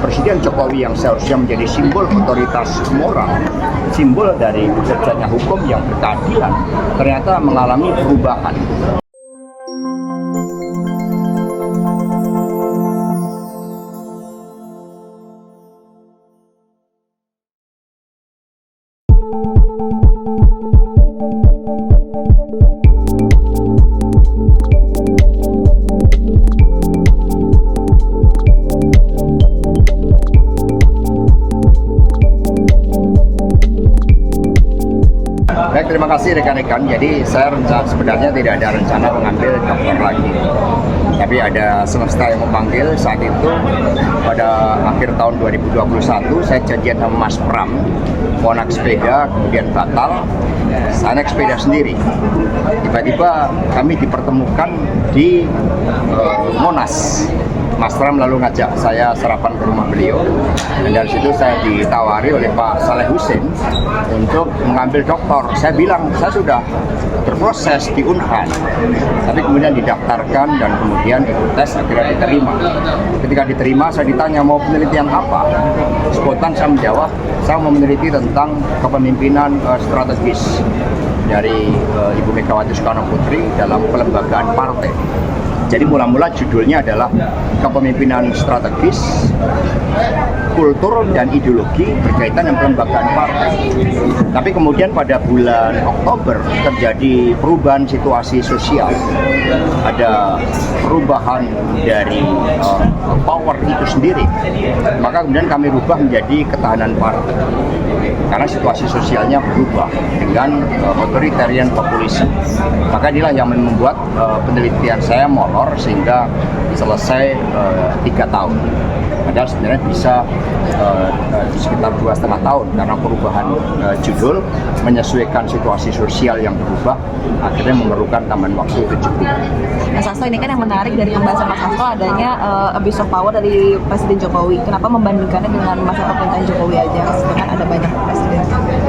Presiden Jokowi yang seharusnya menjadi simbol otoritas moral, simbol dari bekerjanya hukum yang berkeadilan, ternyata mengalami perubahan. Baik, terima kasih rekan-rekan. Jadi saya sebenarnya tidak ada rencana mengambil dokter lagi. Tapi ada semesta yang memanggil saat itu pada akhir tahun 2021 saya janjian sama Mas Pram mau naik sepeda, kemudian batal. Saya naik sepeda sendiri. Tiba-tiba kami dipertemukan di Monas. Mas Pram lalu ngajak saya sarapan ke rumah beliau, dan dari situ saya ditawari oleh Pak Saleh Husin untuk mengambil doktor. Saya bilang saya sudah berproses di Unhan, tapi kemudian didaftarkan dan kemudian ikut tes, akhirnya diterima. Ketika diterima saya ditanya mau penelitian apa, spontan saya menjawab saya mau meneliti tentang kepemimpinan strategis dari Ibu Megawati Soekarno Putri dalam pelembagaan partai. Jadi mula-mula judulnya adalah kepemimpinan strategis, kultur dan ideologi berkaitan dengan pelembagaan partai. Tapi kemudian pada bulan Oktober terjadi perubahan situasi sosial, ada perubahan dari power itu sendiri. Maka kemudian kami rubah menjadi ketahanan partai. Karena situasi sosialnya berubah dengan authoritarian populisme. Maka inilah yang membuat penelitian saya molor sehingga selesai 3 tahun. Padahal sebenarnya bisa sekitar 2,5 tahun karena perubahan judul menyesuaikan situasi sosial yang berubah akhirnya memerlukan tambahan waktu 7 bulan. Mas Hasto, ini kan yang menarik dari pembahasan Mas Hasto adanya abuse of power dari Presiden Jokowi. Kenapa membandingkannya dengan masa pemerintahan Jokowi aja? Sedangkan ada banyak presiden.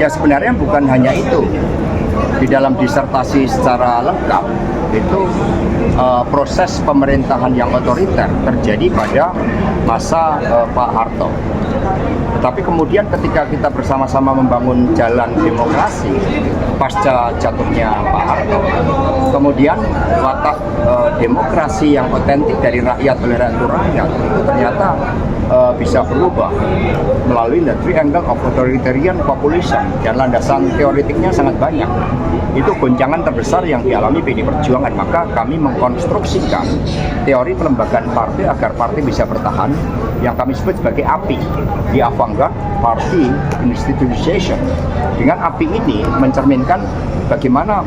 Ya sebenarnya bukan hanya itu. Di dalam disertasi secara lengkap itu proses pemerintahan yang otoriter terjadi pada masa Pak Harto. Tetapi kemudian ketika kita bersama-sama membangun jalan demokrasi pasca jatuhnya Pak Harto, kemudian watak demokrasi yang otentik dari rakyat oleh rakyat itu ternyata bisa berubah melalui the triangle of authoritarian populism, dan landasan teoretiknya sangat banyak. Itu goncangan terbesar yang dialami PD Perjuangan. Maka kami mengkonstruksikan teori pelembagaan partai agar partai bisa bertahan, yang kami sebut sebagai API, di avant-garde party institutionalization. Dengan API ini mencerminkan bagaimana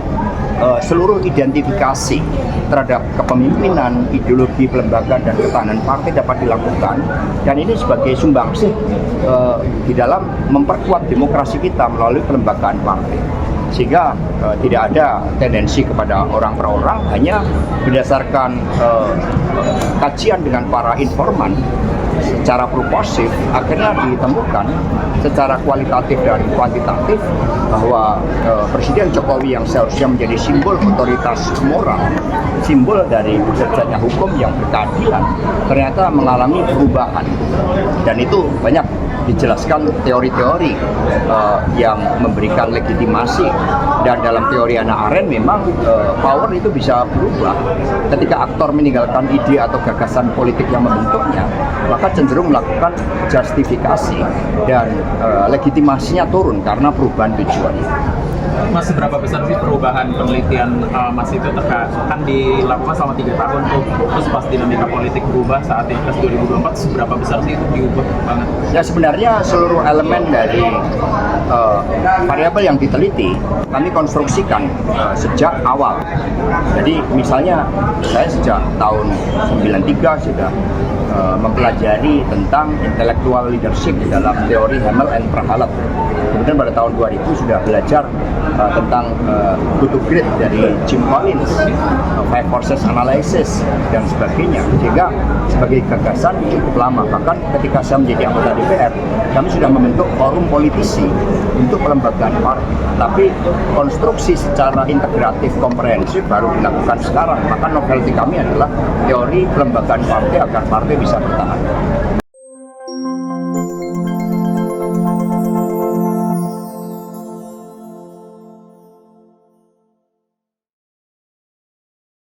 seluruh identifikasi terhadap kepemimpinan, ideologi, pelembagaan, dan ketahanan partai dapat dilakukan, dan ini sebagai sumbangsih di dalam memperkuat demokrasi kita melalui pelembagaan partai, sehingga tidak ada tendensi kepada orang per orang, hanya berdasarkan kajian dengan para informan secara proporsif akhirnya ditemukan secara kualitatif dan kuantitatif bahwa Presiden Jokowi yang seharusnya menjadi simbol otoritas moral, simbol dari bekerjanya hukum yang berkeadilan, ternyata mengalami perubahan. Dan itu banyak dijelaskan teori-teori yang memberikan legitimasi. Dan dalam teori Hannah Arendt memang power itu bisa berubah ketika aktor meninggalkan ide atau gagasan politik yang membentuknya, maka cenderung melakukan justifikasi dan legitimasinya turun karena perubahan tujuan. Mas, seberapa besar sih perubahan penelitian Mas itu akan dilakukan selama 3 tahun tuh, terus pas dinamika politik berubah saat Pilpres 2024, seberapa besar sih itu diubah banget? Ya sebenarnya seluruh elemen dari variabel yang diteliti kami konstruksikan sejak awal. Jadi misalnya saya sejak tahun 93 sudah mempelajari tentang intellectual leadership dalam teori Hamel and Prahalat. Kemudian pada tahun 2000 sudah belajar tentang Good to Great dari Jim Collins, Five Forces Analysis dan sebagainya. Sehingga sebagai gagasan cukup lama. Bahkan ketika saya menjadi anggota DPR, kami sudah membentuk forum politisi untuk pelembagaan partai. Tapi konstruksi secara integratif komprehensif baru dilakukan sekarang. Maka novelty kami adalah teori pelembagaan partai agar partai bisa bertahan.